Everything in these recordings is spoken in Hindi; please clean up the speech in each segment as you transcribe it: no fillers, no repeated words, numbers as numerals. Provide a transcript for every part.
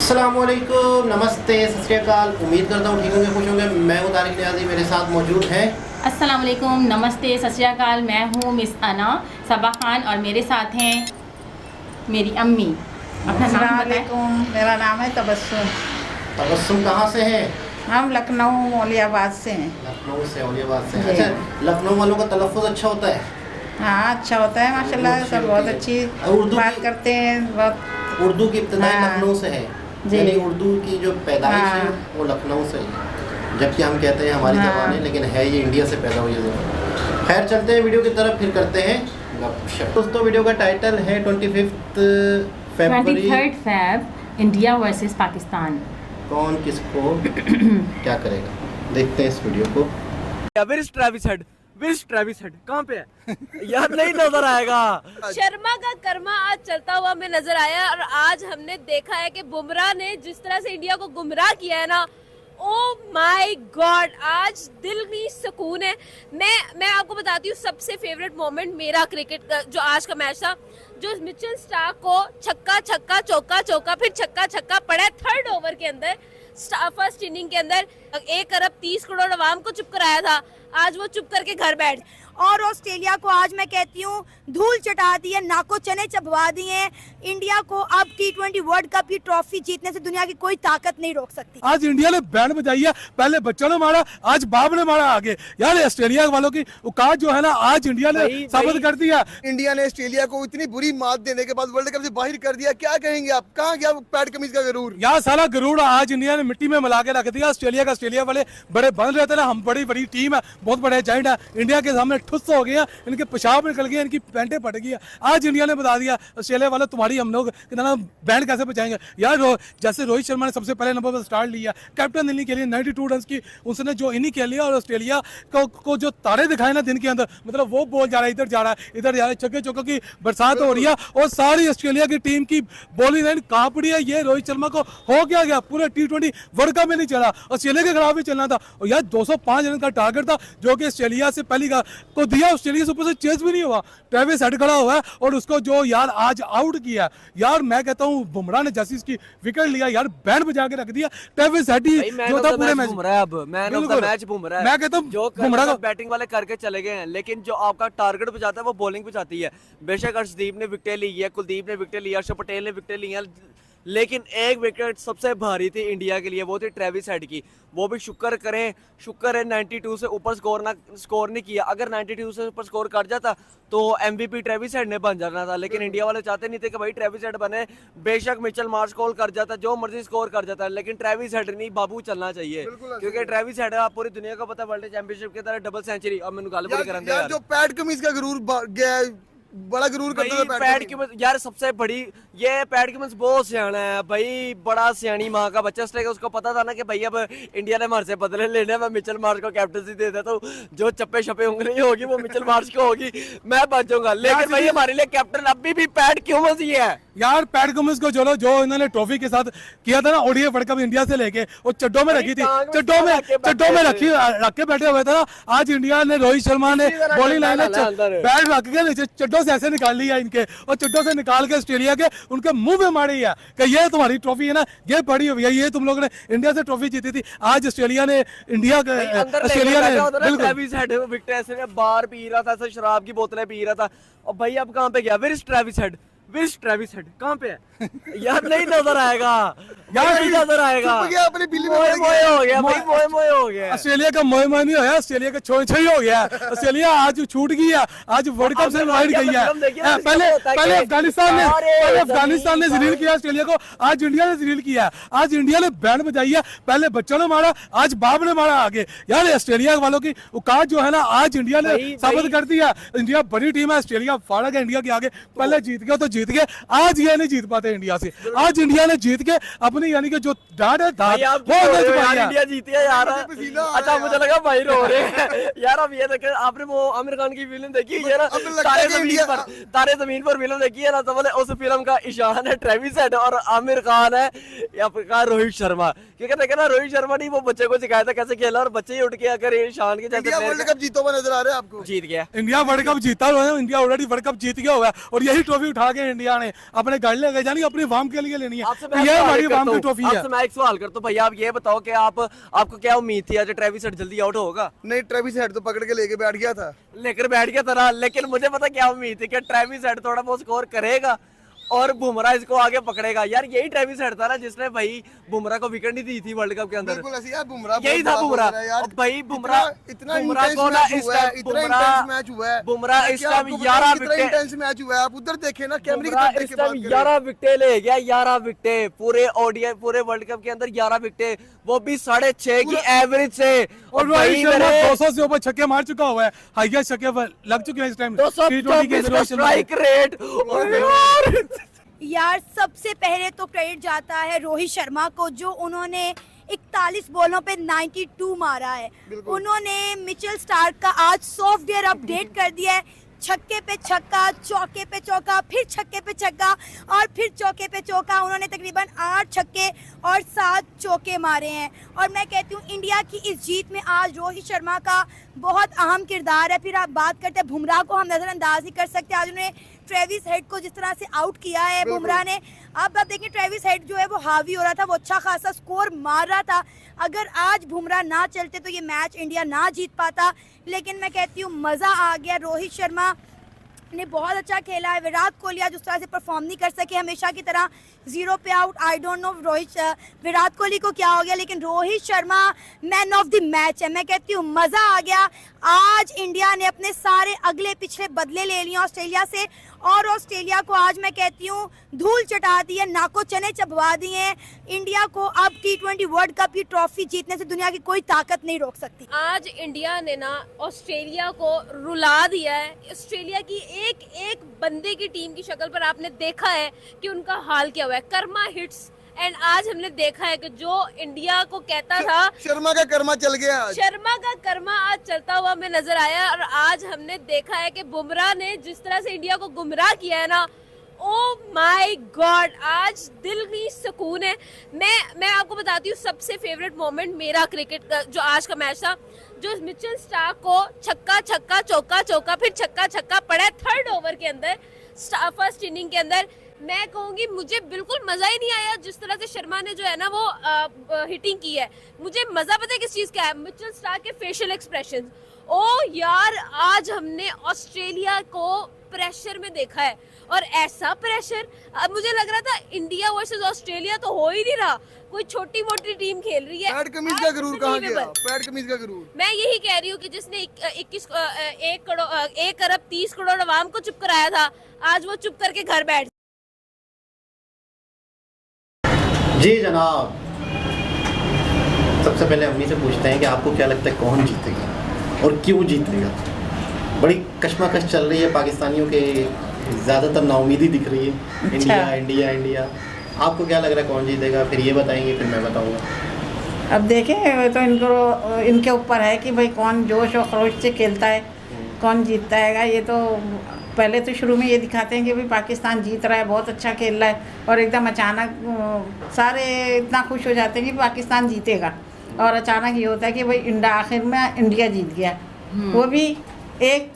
अस्सलामुअलैकुम, नमस्ते, सत श्री अकाल। उम्मीद करता हूँ ठीक होंगे, खुश होंगे। मैं हूँ तारिक नियाज़ी, मेरे साथ मौजूद हैं। अस्सलाम वालेकुम, नमस्ते, सत श्री अकाल। मैं हूँ मिस अना सबा खान और मेरे साथ हैं मेरी अम्मी। अपना नाम बताएं। मेरा नाम है तबस्सुम। तबस्सुम कहाँ से हैं? हम लखनऊ औलियाबाद से हैं। लखनऊ से, औलियाबाद से। जी। अच्छा, लखनऊ वालों का तलफ़्फ़ुज़ अच्छा होता है? हाँ, अच्छा होता है माशाल्लाह, सब बहुत अच्छी उर्दू बात की- करते हैं। बहुत उर्दू की इब्तिदाई हाँ। लखनऊ से है, जी। यानी उर्दू की जो पैदाइश है हाँ। वो लखनऊ से है, जबकि हम कहते हैं हमारी हाँ। ज़बान है, लेकिन है ये इंडिया से पैदा हुई ज़बान। खैर, चलते हैं वीडियो की तरफ, फिर करते हैं गपशप। दोस्तों, वीडियो का टाइटल है 25 फरवरी, 23 फेब इंडिया वर्सेस पाकिस्तान। कौन किसको क्या करेगा। देखते हैं इस वीडियो को। विश ट्रेविस हेड कहाँ पे है? यार नहीं नजर आएगा। शर्मा का कर्मा आज चलता हुआ हमें नजर आया और आज हमने देखा है कि बुमराह ने जिस तरह से इंडिया को गुमराह किया है ना, ओ माय गॉड, आज दिल में सुकून है। मैं आपको बताती हूँ सबसे फेवरेट मोमेंट मेरा क्रिकेट का जो आज का मैच था, जो मिचेल स्टार्क को छक्का छक्का चौका चौका फिर छक्का छक्का पड़ा है थर्ड ओवर के अंदर, फर्स्ट इनिंग के अंदर 1 अरब 30 करोड़ अवाम को चुप कराया था। आज वो चुप करके घर बैठ। और ऑस्ट्रेलिया को आज मैं कहती हूँ धूल चटा दी है, नाको चने चबवा दिए हैं। इंडिया को अब T20 वर्ल्ड कप की ट्रॉफी जीतने से दुनिया की कोई ताकत नहीं रोक सकती। आज इंडिया ने बैंड बजाई है, पहले बच्चों ने मारा, आज बाप ने मारा आगे। यार ऑस्ट्रेलिया वालों की औकात जो है ना, आज इंडिया ने साबित कर दिया। इंडिया ने ऑस्ट्रेलिया को इतनी बुरी मात देने के बाद वर्ल्ड कप से बाहर कर दिया, क्या कहेंगे आप? कहाँ गया पैड कमीज का गरूर? यार साला गरूर आज इंडिया ने मिट्टी में मिला के रख दिया। ऑस्ट्रेलिया वाले बड़े बन रहे थे ना, हम बड़ी बड़ी टीम है, बहुत बड़े जाइंट है। इंडिया के सामने ठुस हो गया, इनके पेशाब निकल गया, इनकी पैंटें फट गई। आज इंडिया ने बता दिया ऑस्ट्रेलिया वाले तुम्हारी हम लोग बैंड कैसे बचाएंगे। यार जैसे रोहित शर्मा ने सबसे पहले नंबर पर स्टार्ट लिया, कैप्टन इनिंग के लिए 92 रन की उसने जो इनिंग खेल लिया, और ऑस्ट्रेलिया को जो तारे दिखाए ना दिन के अंदर, मतलब वो बॉल जा रहा है, इधर जा रहा है, इधर जा रहा है, छक्के चौकों की बरसात हो रही है, और सारी ऑस्ट्रेलिया की टीम की बॉलिंग लाइन कहाँ पड़ी है। ये रोहित शर्मा को हो गया पूरे T20 वर्ल्ड कप में नहीं चला, ऑस्ट्रेलिया के खिलाफ भी चलना था। और यार 205 रन का टारगेट था जो कि ऑस्ट्रेलिया से पहली को दिया, ऑस्ट्रेलिया से ऊपर से चेस भी नहीं हुआ। ट्रेविस हेड खड़ा हुआ है और उसको जो यार आज आउट किया, यार मैं कहता हूँ बुमराह ने जैसे इसकी विकेट लिया, यार बैंड बजा के रख दिया। ट्रेविस हेड ही जो था पूरे मैच बुमराह मैं कहता हूँ जो बुमराह को बैटिंग वाले करके चले गए हैं, लेकिन जो आपका टारगेट बजाता है वो बॉलिंग पे जाती है। बेशक अर्शदीप ने विकेट ली है, कुलदीप ने विकेट लिया, हर्षद पटेल ने विकेट ली है, लेकिन एक विकेट सबसे भारी थी इंडिया के लिए, वो थी ट्रेविस हेड की। वो भी शुक्र है 92 से ऊपर स्कोर नहीं किया। अगर 92 से ऊपर स्कोर कर जाता तो MVP ट्रेविस हेड ने बन जाना था, लेकिन इंडिया वाले चाहते नहीं थे कि भाई ट्रेविस हेड बने। बेशक मिचेल मार्श कॉल कर जाता, जो मर्जी स्कोर कर जाता, लेकिन ट्रेविस हेड नहीं, बाबू चलना चाहिए, क्योंकि ट्रेविस हेड आप पूरी दुनिया को पता है वर्ल्ड चैंपियनशिप के तरह डबल सेंचुरी। अब मैंने गाल पूरी करन दे यार, जो पैड कमीज का गरूर गया, बड़ा गरूर करता था पैड क्यूमिंस। यार सबसे बड़ी ये पैड क्यूमिंस बहुत सियाना है भाई, बड़ा सियानी माँ का बच्चा। उसको पता था ना कि भाई अब इंडिया ने हमारे से बदले लेने, मैं मिचेल मार्श को कैप्टनसी दे देता हूँ, जो चप्पे शप्पे उंगली होगी वो मिचेल मार्श को होगी, मैं बच जाऊंगा। लेकिन भाई हमारे लिए कैप्टन अभी भी पैड क्यूमिंस ही है। यार पैड कमिंस को जो इन्होंने ट्रॉफी के साथ किया था ना, ओडीआई वर्ल्ड कप इंडिया से लेके, वो चड्डों में रखी थी, चड्डों में रख के बैठे हुए थे ना। आज इंडिया ने रोहित शर्मा ने बॉलिंग लाइन बैट रख के नीचे चड्डों से ऐसे निकाल लिया इनके, और चड्डों से निकाल के ऑस्ट्रेलिया के उनके मुंह पे मारी है कि ये तुम्हारी ट्रॉफी है ना, ये पड़ी हुई है, ये तुम लोगों ने इंडिया से ट्रॉफी जीती थी। आज ऑस्ट्रेलिया ने बिल्कुल बार पी रहा था, शराब की बोतलें पी रहा था, और भाई अब कहाँ पे गया? विश ट्रेविस हेड कहाँ पे है? यार नहीं नजर आएगा, यार नहीं नजर आएगा, अपनी बिल्ली में मोए हो गया भाई, मोए हो गया। ऑस्ट्रेलिया का मोए नहीं होया, ऑस्ट्रेलिया का छोई हो गया। ऑस्ट्रेलिया आज छूट गई है, आज वर्ल्ड कप से बाहर गई है। पहले अफगानिस्तान ने जलील किया ऑस्ट्रेलिया को, आज इंडिया ने जलील किया। आज इंडिया ने बैंड बजाई है, पहले बच्चों ने मारा, आज बाप ने मारा आगे। यार ऑस्ट्रेलिया वालों की औकात जो है ना, आज इंडिया ने साबित कर दिया। इंडिया बड़ी टीम है, ऑस्ट्रेलिया फाड़ा गया इंडिया के आगे। पहले जीत गया तो जीत गए, आज ये नहीं जीत पाते इंडिया से। आज इंडिया ने जीत के अपनी यानी कि जो डांट है इंडिया जीती है यार। अच्छा मुझे लगा भाई रो रहे हैं यार। अब ये देखे आपने वो आमिर खान की फिल्म देखी है ना, तारे जमीन पर फिल्म देखी है ना, तो बोले उस फिल्म का ईशान है ट्रेविस हेड और आमिर खान है आपका रोहित शर्मा। क्योंकि देखे ना रोहित शर्मा ने वो बच्चे को सिखाया था कैसे खेला, और बच्चे ही उठ के अगर ईशान के जैसे वर्ल्ड कप जीता हुआ नजर आ रहा है आपको? जीत गया इंडिया वर्ल्ड कप जीता हुआ है, इंडिया ऑलरेडी वर्ल्ड कप जीत गया हुआ है, और यही ट्रॉफी उठा के है इंडिया ने अपने घर ले गए जानी अपनी वाम के लिए लेनी है। आपसे तो मैं ये सवाल हमारी करता वाम की हूं, ट्रॉफी है। आपसे मैं एक सवाल करता हूं भैया, आप ये बताओ कि आपको क्या उम्मीद थी आज ट्रेविस हेड जल्दी आउट होगा? नहीं, ट्रेविस हेड तो पकड़ के लेके बैठ गया था। लेकर बैठ गया था, लेकिन मुझे पता क्या उम्मीद थी कि ट्रेविस हेड थोड़ा बहुत स्कोर करेगा और बुमराह इसको आगे पकड़ेगा। यार यही ट्रेविस हेड था ना जिसने भाई बुमराह को विकेट नहीं दी थी वर्ल्ड कप के अंदर। बिल्कुल ऐसे यार, बुमराह यही था बुमराह यार। भाई बुमराह इतना बुमराह इंटेंस को ना मैच इस हुआ है, टाइम इतना इंटेंस मैच हुआ है। बुमराह इस क्या टाइम आपको पता है 11 कितना विकेट, इंटेंस मैच हुआ है? आप उधर देखे ना, कैमरे की बुमराह तरफ इस देख के टाइम बात करें। 11 विकेट ले गया, 11 विकेट पूरे ओडीआई पूरे वर्ल्ड कप के अंदर 11 विकेट, वो भी 6.5 की एवरेज से। और रोहित शर्मा 200 से ऊपर छक्के मार चुका हुआ है, हाईएस्ट छक्के लग चुके हैं इस टाइम T20 का स्ट्राइक रेट। यार सबसे पहले तो क्रेडिट जाता है रोहित शर्मा को, जो उन्होंने 41 बॉलों पे 92 मारा है। उन्होंने मिचेल स्टार्क का आज सॉफ्टवेयर अपडेट कर दिया है, छक्के पे छक्का, चौके पे चौका, फिर छक्के पे छक्का और फिर चौके पे चौका। उन्होंने तकरीबन 8 छक्के और 7 चौके मारे हैं। और मैं कहती हूँ इंडिया की इस जीत में आज रोहित शर्मा का बहुत अहम किरदार है। फिर आप बात करते हैं बुमराह को, हम नज़रअंदाज नहीं कर सकते। आज उन्होंने ट्रेविस हेड को जिस तरह से आउट किया है बुमराह ने, अब देखिए ट्रेविस हेड जो है वो हावी हो रहा था, वो अच्छा खासा स्कोर मार रहा था। अगर आज बुमराह ना चलते तो ये मैच इंडिया ना जीत पाता। लेकिन मैं कहती हूँ मज़ा आ गया, रोहित शर्मा ने बहुत अच्छा खेला है। विराट कोहली आज उस तरह से परफॉर्म नहीं कर सके, हमेशा की तरह 0 पे out. I don't know Virat Kohli को क्या हो गया, लेकिन Rohit Sharma man of the match है। मैं कहती हूँ मज़ा आ गया। आज इंडिया ने अपने सारे अगले पिछले बदले ले लिए ऑस्ट्रेलिया से, और ऑस्ट्रेलिया को आज मैं कहती हूँ धूल चटा दी है, नाको चने चबवा दिए हैं। इंडिया को अब T20 वर्ल्ड कप की ट्रॉफी जीतने से दुनिया की कोई ताकत नहीं रोक सकती। आज इंडिया ने ना ऑस्ट्रेलिया को रुला दिया है। ऑस्ट्रेलिया की एक एक बंदे की टीम की शक्ल पर आपने देखा है कि उनका हाल क्या हुआ है। कर्मा हिट्स, एंड आज हमने देखा है कि जो इंडिया को कहता था शर्मा का कर्मा चल गया आज। शर्मा का कर्मा आज चलता हुआ हमें नजर आया। और आज हमने देखा है कि बुमराह ने जिस तरह से इंडिया को गुमराह किया है ना, ओ माय गॉड, आज दिल में सुकून है। मैं आपको बताती हूँ सबसे फेवरेट मोमेंट मेरा क्रिकेट का जो आज का मैच था, जो मिचेल स्टार्क को छक्का छक्का चौका चौका फिर छक्का छक्का पड़ा है 3rd ओवर के अंदर, फर्स्ट इनिंग के अंदर। मैं कहूंगी मुझे बिल्कुल मजा ही नहीं आया जिस तरह से शर्मा ने जो है ना वो हिटिंग की है। मुझे मजा पता है किस चीज का है, मिचेल स्टार्क के फेशियल एक्सप्रेशन। ओ यार, आज हमने ऑस्ट्रेलिया को प्रेशर में देखा है, और ऐसा प्रेशर अब मुझे लग रहा था इंडिया वर्सेस ऑस्ट्रेलिया तो हो ही नहीं रहा, कोई छोटी मोटी टीम खेल रही है। पैड कमीज का गरूर कहाँ गया? पैड कमीज का गरूर। मैं यही कह रही हूँ कि जिसने 1 अरब 30 करोड़ अवाम को चुप कराया था, आज वो चुप करके घर बैठ। जी जनाब, सबसे पहले अम्मी से पूछते हैं कि आपको क्या लगता है कौन जीतेगा और क्यों जीतेगा? बड़ी कश्मकश चल रही है, पाकिस्तानियों के ज़्यादातर नाउमीदी दिख रही है। इंडिया इंडिया इंडिया, आपको क्या लग रहा है कौन जीतेगा? फिर ये बताएंगे, फिर मैं बताऊंगा। अब देखें तो इनके ऊपर है कि भाई कौन जोश और खरोश से खेलता है, कौन जीतता है। ये तो पहले तो शुरू में ये दिखाते हैं कि भाई पाकिस्तान जीत रहा है, बहुत अच्छा खेल रहा है, और एकदम अचानक सारे इतना खुश हो जाते हैं कि पाकिस्तान जीतेगा, और अचानक ये होता है कि भाई इंडिया आखिर में इंडिया जीत गया, वो भी 1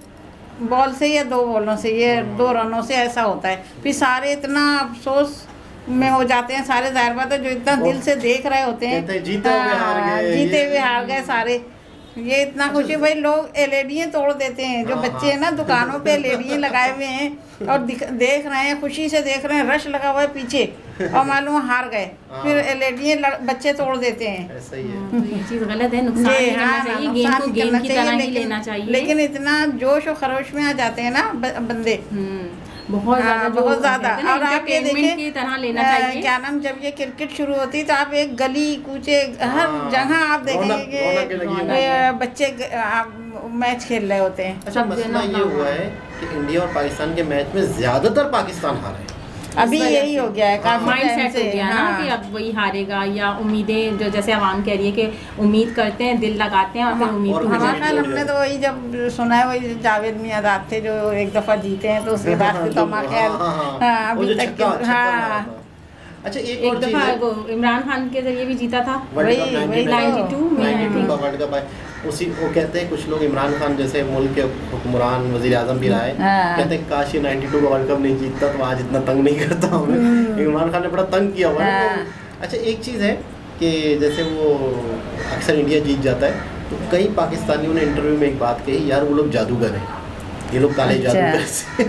बॉल से या 2 बॉलों से, ये 2 रनों से ऐसा होता है। फिर सारे इतना अफसोस में हो जाते हैं सारे, जाहिर बात है जो इतना दिल से देख रहे होते हैं, जीते हुए हार गए सारे। ये इतना खुशी, भाई लोग एलईडी तोड़ देते हैं, जो बच्चे हैं ना दुकानों पे एलईडी लगाए हुए हैं और देख रहे हैं, खुशी से देख रहे हैं, रश लगा हुआ है पीछे, और मालूम हार गए, फिर एलईडी बच्चे तोड़ देते हैं। ऐसा ही है। ये चीज़ गलत है, नुकसान नहीं करना चाहिए, गेम को गेम की तरह ही लेना चाहिए। लेकिन इतना जोश और खरोश में आ जाते हैं ना बंदे, बहुत ज़्यादा, और आप ये देखिए की तरह लेना चाहिए। क्या नाम, जब ये क्रिकेट शुरू होती है तो आप एक गली कूचे हर जगह आप देखेंगे कि बच्चे मैच खेल रहे होते हैं। अच्छा, मसला ये हुआ है कि इंडिया और पाकिस्तान के मैच में ज़्यादातर पाकिस्तान हारे हैं। अभी यही हो गया है, काफी माइंड टाइम सेट से हो गया ना कि अब वही हारेगा, या उम्मीदें जो जैसे आवाम कह रही है कि उम्मीद करते हैं, दिल लगाते हैं और फिर उम्मीद टूट हमारा जाती है। ख्याल हमने तो वही जब सुना है, वही जावेद मियाँदाद थे जो एक दफ़ा जीते हैं, तो उसके बाद से तो हमारा ख्याल अभी तक अच्छा एक एक और चीज़ दफा है, वो इमरान खान के जरिए भी जीता था। वर्ल्ड कप वही 92 में, I 92 think। का वर्ल्ड कप है। उसी वो कहते हैं कुछ लोग, इमरान खान जैसे मुल्क के हुक्मरान वजीर आजम भी रहा है, हाँ। कहते हैं काश ये 92 का वर्ल्ड कप नहीं जीतता तो आज इतना तंग नहीं करता हमें। इमरान खान ने बड़ा तंग किया हुआ है। हाँ। अच्छा एक चीज़ है कि जैसे वो अक्सर इंडिया जीत जाता है तो कई पाकिस्तानियों ने इंटरव्यू में एक बात कही, यार वो लोग जादूगर हैं, ये लोग काले अच्छा। जादूगर से।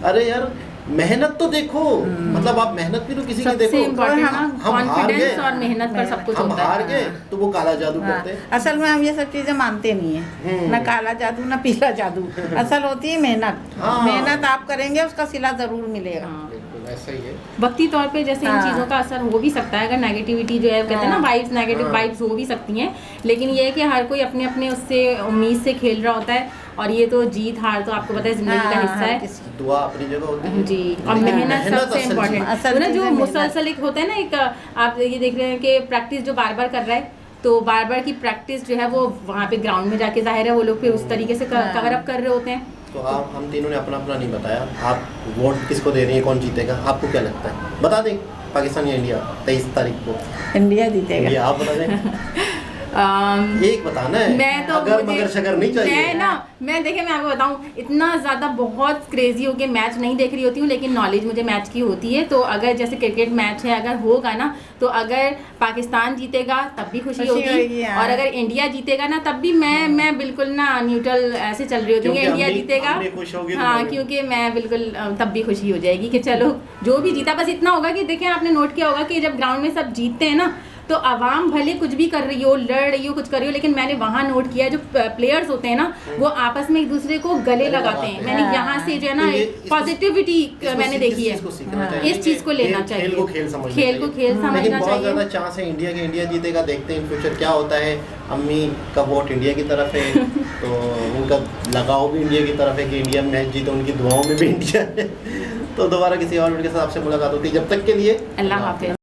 अरे यार मेहनत तो देखो, मतलब आप मेहनत भी तो किसी की सबसे देखो। इम्पोर्टेंट ना हम हार कॉन्फिडेंस गए, और मेहनत पर सब कुछ हम होता हार है। गए तो वो काला जादू हाँ, करते हैं। असल में हम ये सब चीजें मानते नहीं है, ना काला जादू ना पीला जादू। असल होती है मेहनत। हाँ। मेहनत आप करेंगे उसका सिला जरूर मिलेगा। हाँ। बिल्कुल ऐसा ही है। वक्ती तौर पे जैसे इन हाँ। चीज़ों का असर हो भी सकता है, अगर नेगेटिविटी जो है कहते हैं ना हाँ। वाइब्स, नेगेटिव हाँ। वाइब्स हो भी सकती हैं, लेकिन ये है कि हर कोई अपने अपने उससे उम्मीद से खेल रहा होता है, और ये तो जीत हार तो आपको पता है जिंदगी का हाँ, हिस्सा हर है। किसी- दुआ अपनी जगह होती है जी, और लेकिन मेहनत सबसे असल चीज़। इम्पोर्टेंट असल है ना। चीज़ जो है मेहनत। मुसलसल एक होता है ना, एक आप ये देख रहे हैं कि प्रैक्टिस जो बार बार कर रहा है, तो बार बार की प्रैक्टिस जो है वो वहाँ पे ग्राउंड में जाके जाहिर है वो लोग फिर उस तरीके से हाँ। कवर अप कर रहे होते हैं। तो आप हम तीनों ने अपना अपना नहीं बताया, आप वोट किसको दे रही हैं, कौन जीतेगा, आपको क्या लगता है बता दें। पाकिस्तान या इंडिया 23 तारीख को? इंडिया जीतेगा। इंडिया, आप बता दें। एक बताना है, मैं तो अगर मुझे- मगर शगर नहीं चाहिए। मैं देखिए मैं आपको बताऊं, इतना ज़्यादा बहुत क्रेजी होके मैच नहीं देख रही होती हूँ, लेकिन नॉलेज मुझे मैच की होती है। तो अगर जैसे क्रिकेट मैच है, अगर होगा ना, तो अगर पाकिस्तान जीतेगा तब भी खुशी खुशी होगी, होगी, हाँ। और अगर इंडिया जीतेगा ना तब भी मैं बिल्कुल ना न्यूट्रल ऐसे चल रही होती हूँ कि क्योंकि इंडिया अम्मी- जीतेगा। अम्मी खुश होगी तो हाँ, मैं भी। क्योंकि मैं बिल्कुल तब भी खुशी हो जाएगी कि चलो जो भी जीता। बस इतना होगा कि देखें, आपने नोट किया होगा कि जब ग्राउंड में सब जीतते हैं ना, तो आवाम भले कुछ भी कर रही हो, लड़ रही हो, कुछ कर रही हो, लेकिन मैंने वहाँ नोट किया जो प्लेयर्स होते हैं ना, वो आपस में एक दूसरे को गले लगाते हैं। मैंने यहाँ से जो है ना तो ये इसको- पॉजिटिविटी इसको मैंने इस देखी है। चीज़ को सीखना हाँ। चाहिए इस चीज़ को कि लेना खेल- चाहिए। खेल को खेल समझना खेल को चाहिए। खेल समझना लेकिन बहुत चाहिए। ज़्यादा चांस है इंडिया के, इंडिया जीतेगा। देखते हैं इन फ्यूचर क्या होता है। अम्मी का वोट इंडिया की तरफ है तो उनका लगाव भी इंडिया की तरफ है कि इंडिया मैच जीते, उनकी दुआओं में भी इंडिया है। तो दोबारा किसी और वीडियो के साथ आपसे मुलाकात होती है, जब तक के लिए अल्लाह हाफिज़।